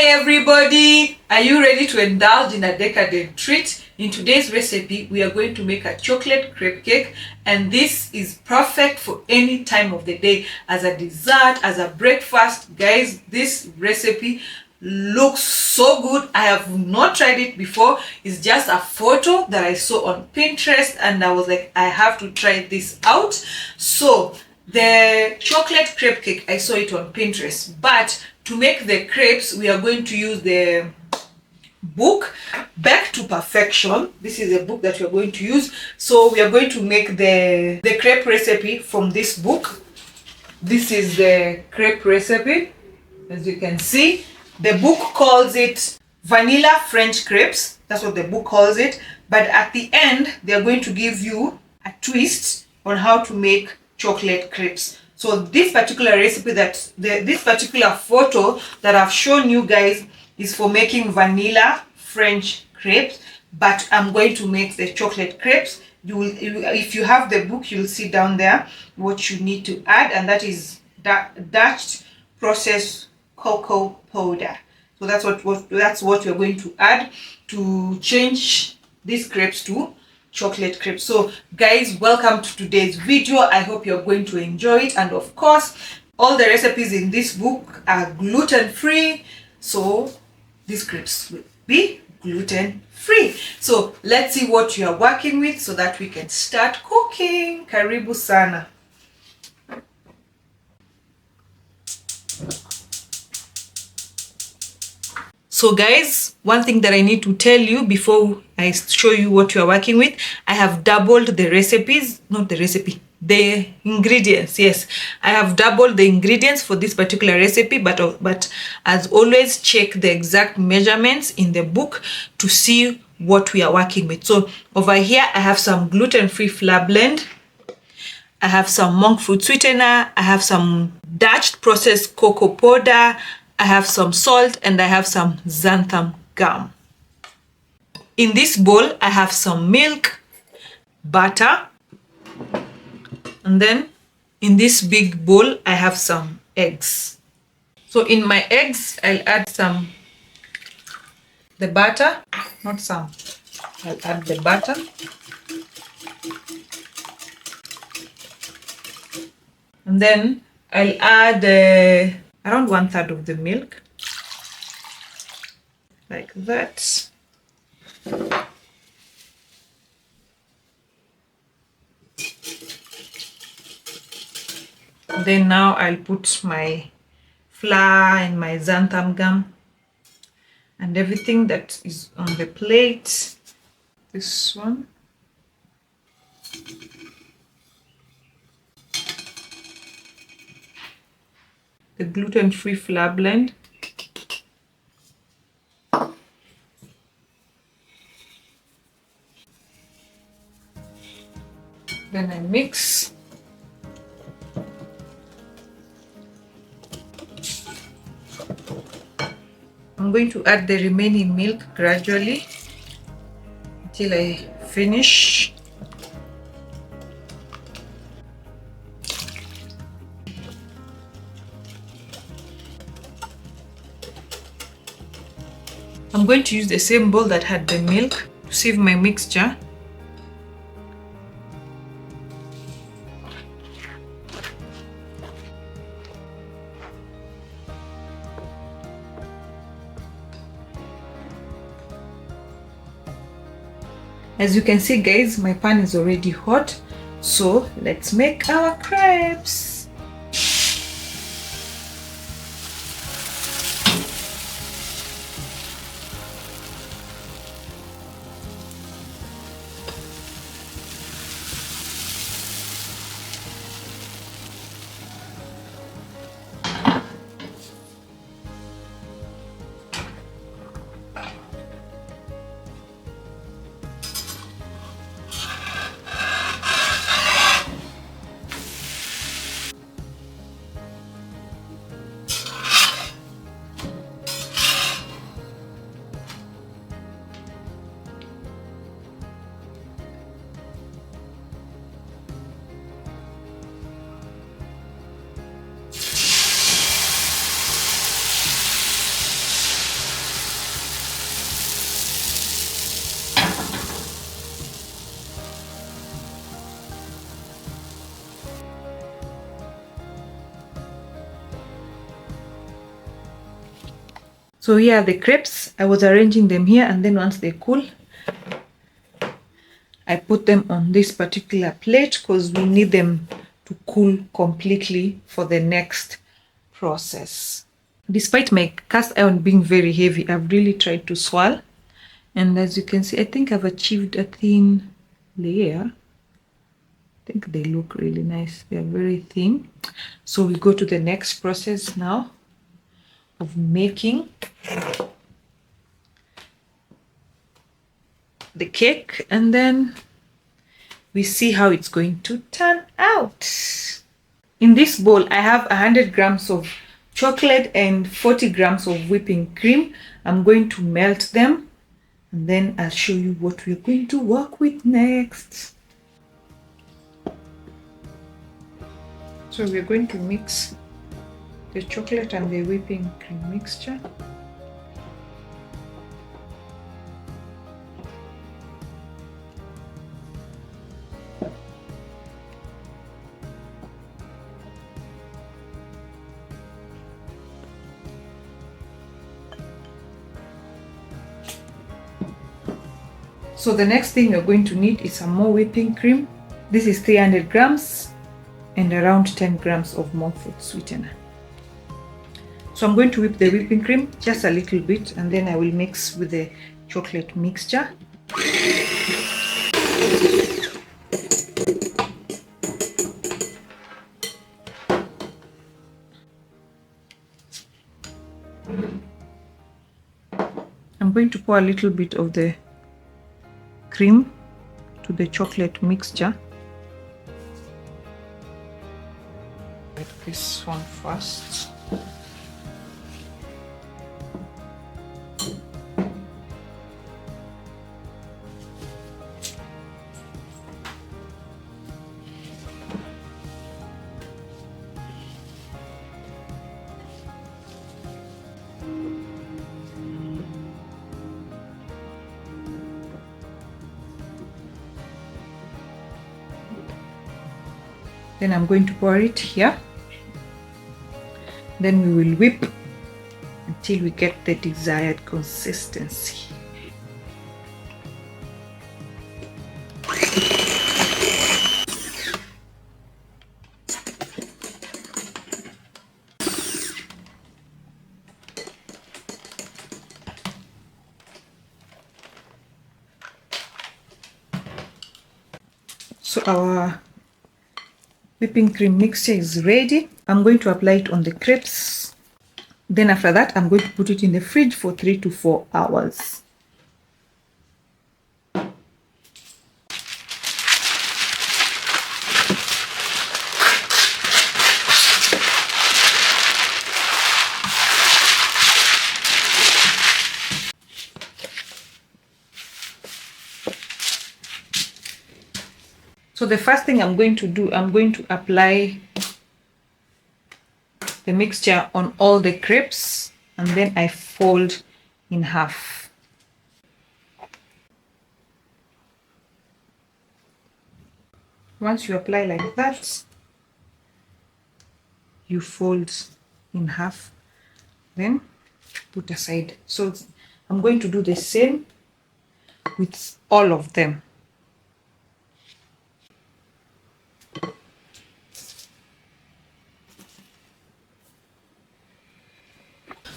everybody, are you ready to indulge in a decadent treat? In today's recipe, we are going to make a chocolate crepe cake, and this is perfect for any time of the day, as a dessert, as a breakfast. Guys, this recipe looks so good. I have not tried it before. It's just a photo that I saw on Pinterest, and I was like, I have to try this out. So the chocolate crepe cake, I saw it on Pinterest, but to make the crepes, we are going to use the book Back to Perfection. This is a book that we are going to use. So we are going to make the crepe recipe from this book. This is the crepe recipe. As you can see, the book calls it vanilla French crepes. That's what the book calls it. But at the end, they are going to give you a twist on how to make chocolate crepes. So this particular recipe, this particular photo that I've shown you guys is for making vanilla French crepes, but I'm going to make the chocolate crepes. If you have the book, you'll see down there what you need to add, and that is Dutch processed cocoa powder. So that's what you're going to add to change these crepes to chocolate crepes. So guys, welcome to today's video. I hope you're going to enjoy it, and of course all the recipes in this book are gluten-free, so these crepes will be gluten-free. So let's see what you are working with so that we can start cooking. Karibu sana. So guys, one thing that I need to tell you before I show you what you are working with, I have doubled the recipes, not the recipe, the ingredients. Yes, I have doubled the ingredients for this particular recipe, but as always, check the exact measurements in the book to see what we are working with. So over here, I have some gluten-free flour blend. I have some monk fruit sweetener. I have some Dutch processed cocoa powder. I have some salt, and I have some xanthan gum. In this bowl, I have some milk, butter, and then in this big bowl, I have some eggs. So in my eggs, I'll add the butter, not some, I'll add the butter. And then I'll add around 1/3 of the milk, like that. Then now I'll put my flour and my xanthan gum and everything that is on the plate. This one. The gluten-free flour blend. Then I mix. I'm going to add the remaining milk gradually until I finish. I'm going to use the same bowl that had the milk to sieve my mixture. As you can see guys, my pan is already hot, so let's make our crepes. So here are the crepes. I was arranging them here, and then once they cool, I put them on this particular plate because we need them to cool completely for the next process. Despite my cast iron being very heavy, I've really tried to swirl. And as you can see, I think I've achieved a thin layer. I think they look really nice. They're very thin. So we go to the next process now of making the cake, and then we see how it's going to turn out. In this bowl, I have 100 grams of chocolate and 40 grams of whipping cream. I'm going to melt them, and then I'll show you what we're going to work with next. So we're going to mix the chocolate and the whipping cream mixture. So the next thing you're going to need is some more whipping cream. This is 300 grams and around 10 grams of more food sweetener. So I'm going to whip the whipping cream just a little bit, and then I will mix with the chocolate mixture. I'm going to pour a little bit of the cream to the chocolate mixture. Like this one first. Then I'm going to pour it here. Then we will whip until we get the desired consistency. So our whipping cream mixture is ready. I'm going to apply it on the crepes. Then after that, I'm going to put it in the fridge for 3 to 4 hours. So the first thing I'm going to do, I'm going to apply the mixture on all the crepes, and then I fold in half. Once you apply like that, you fold in half, then put aside. So I'm going to do the same with all of them.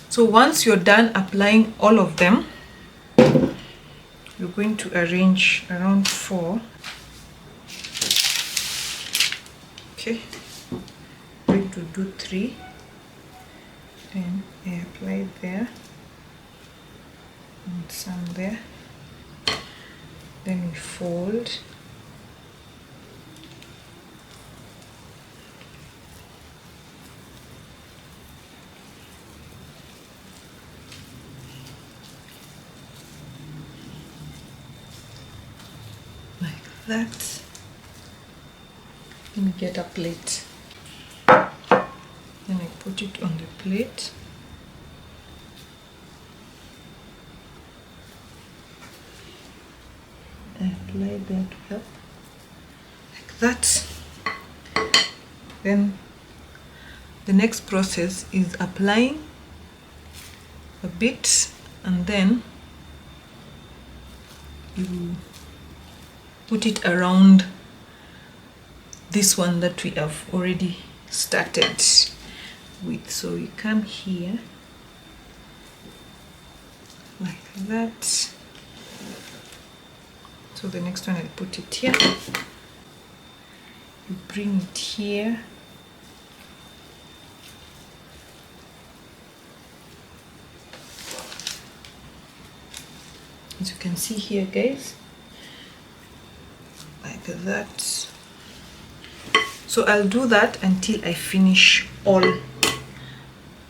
So once you're done applying all of them, you're going to arrange around 4. Okay, I'm going to do 3, and I apply there and some there. Then we fold. That. Let me get a plate. Then I put it on the plate. I apply that well, like that. Then the next process is applying a bit, and then you put it around this one that we have already started with. So you come here like that. So the next one I'll put it here. You bring it here. As you can see here, guys, like that. So I'll do that until I finish all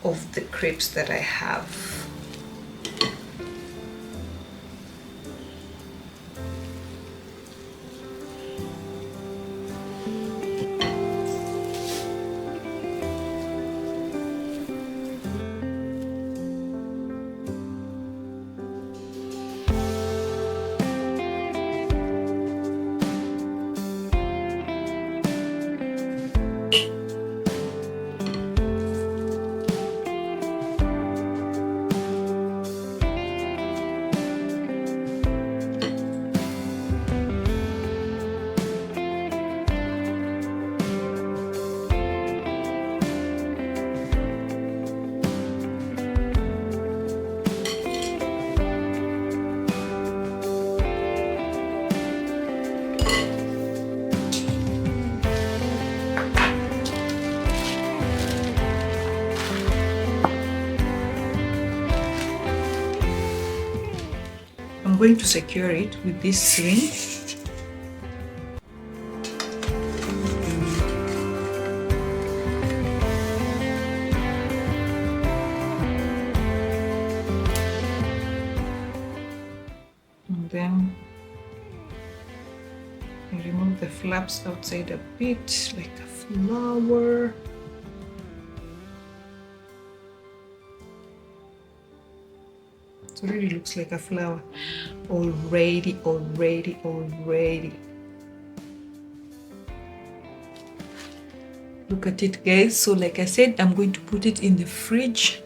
of the crepes that I have. I'm going to secure it with this ring. And then I remove the flaps outside a bit, like a flower. It really looks like a flower already. Look at it, guys. So like I said, I'm going to put it in the fridge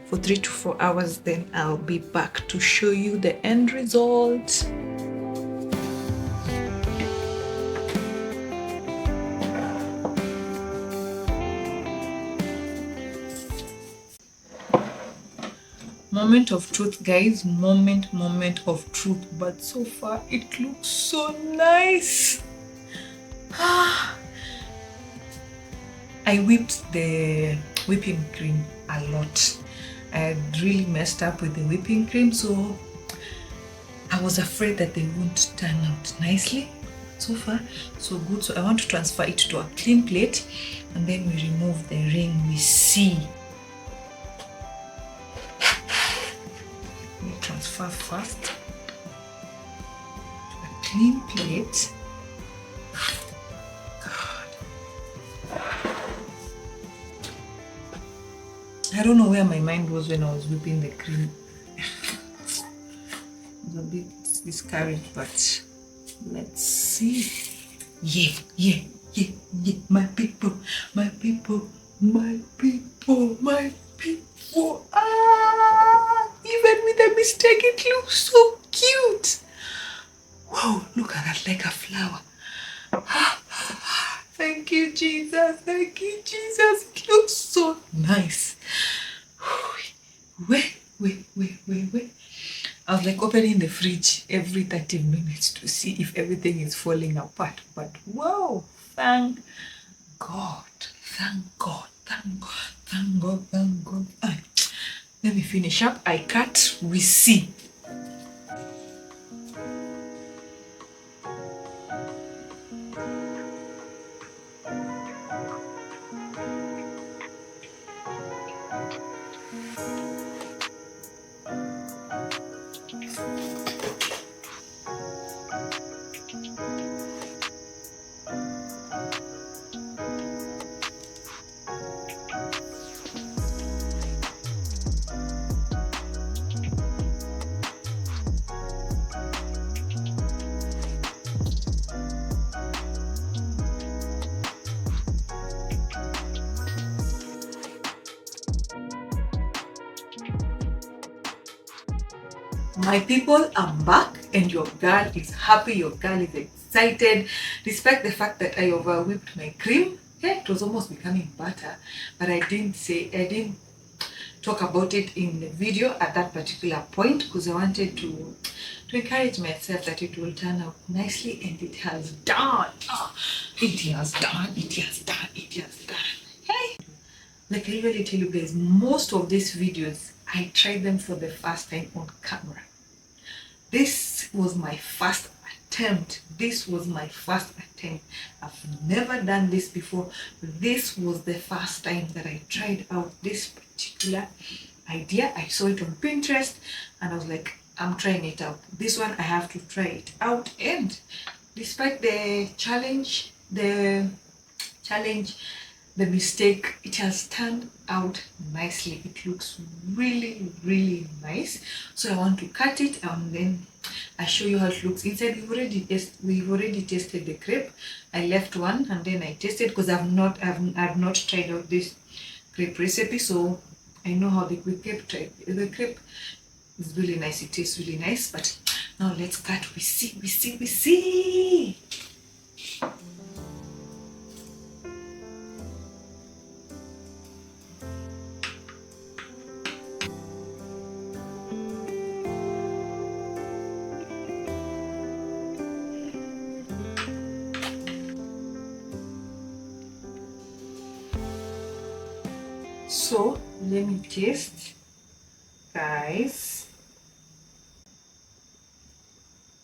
for 3 to 4 hours, then I'll be back to show you the end result. Moment of truth, guys. Moment of truth. But so far it looks so nice. I whipped the whipping cream a lot. I had really messed up with the whipping cream, so I was afraid that they won't turn out nicely. So far so good. So I want to transfer it to a clean plate, and then we remove the ring. We see. We transfer first to a clean plate. I don't know where my mind was when I was whipping the cream. I was a bit discouraged, but let's see. Yeah. My people. Even with a mistake, it looks so cute. Wow, look at that, like a flower. Thank you, Jesus. It looks so nice. Wait. I was like opening the fridge every 30 minutes to see if everything is falling apart. But wow, thank God. Let me finish up. I cut, we see. My people, I'm back and your girl is happy, your girl is excited, despite the fact that I over whipped my cream. Yeah, it was almost becoming butter, but I didn't talk about it in the video at that particular point because I wanted to encourage myself that it will turn out nicely, and it has done. It has done. It has done. It has done. Hey, like I usually tell you guys, most of these videos I tried them for the first time on camera. This was my first attempt. This was my first attempt. I've never done this before. This was the first time that I tried out this particular idea. I saw it on Pinterest and I was like, I'm trying it out. This one I have to try it out. And despite the challenge, the mistake, it has turned out nicely. It looks really, really nice. So I want to cut it and then I show you how it looks inside. We've already tasted the crepe. I left one and then I tasted because I've not tried out this crepe recipe, so I know how the crepe is really nice. It tastes really nice. But now let's cut. We see. So let me taste, guys.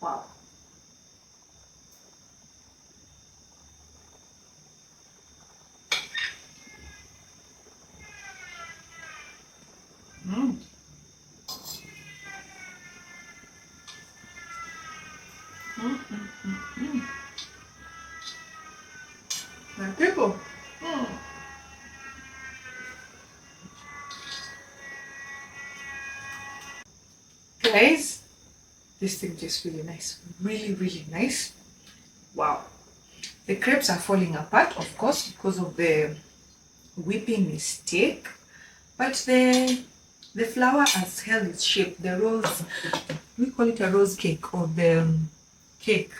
Wow. Mm. My people. Guys, this thing tastes really nice. Really, really nice. Wow. The crepes are falling apart, of course, because of the whipping mistake. But the flour has held its shape. The rose, we call it a rose cake, or the cake.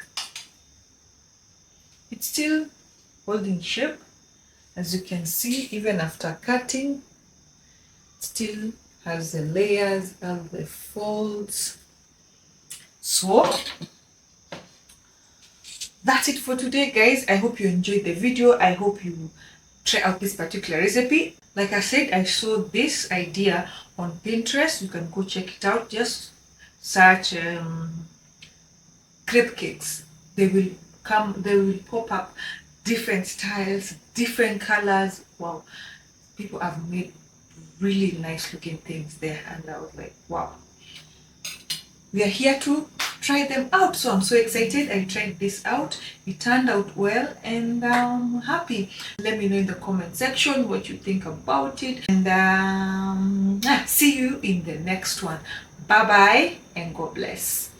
It's still holding shape. As you can see, even after cutting, it still has the layers and the folds. So that's it for today, guys. I hope you enjoyed the video. I hope you try out this particular recipe. Like I said, I saw this idea on Pinterest. You can go check it out. Just search crepe cakes. They will pop up different styles, different colors. Wow, people have made really nice looking things there, and I was like, wow, we are here to try them out. So I'm so excited. I tried this out. It turned out well and I'm happy. Let me know in the comment section what you think about it, and see you in the next one. Bye bye and God bless.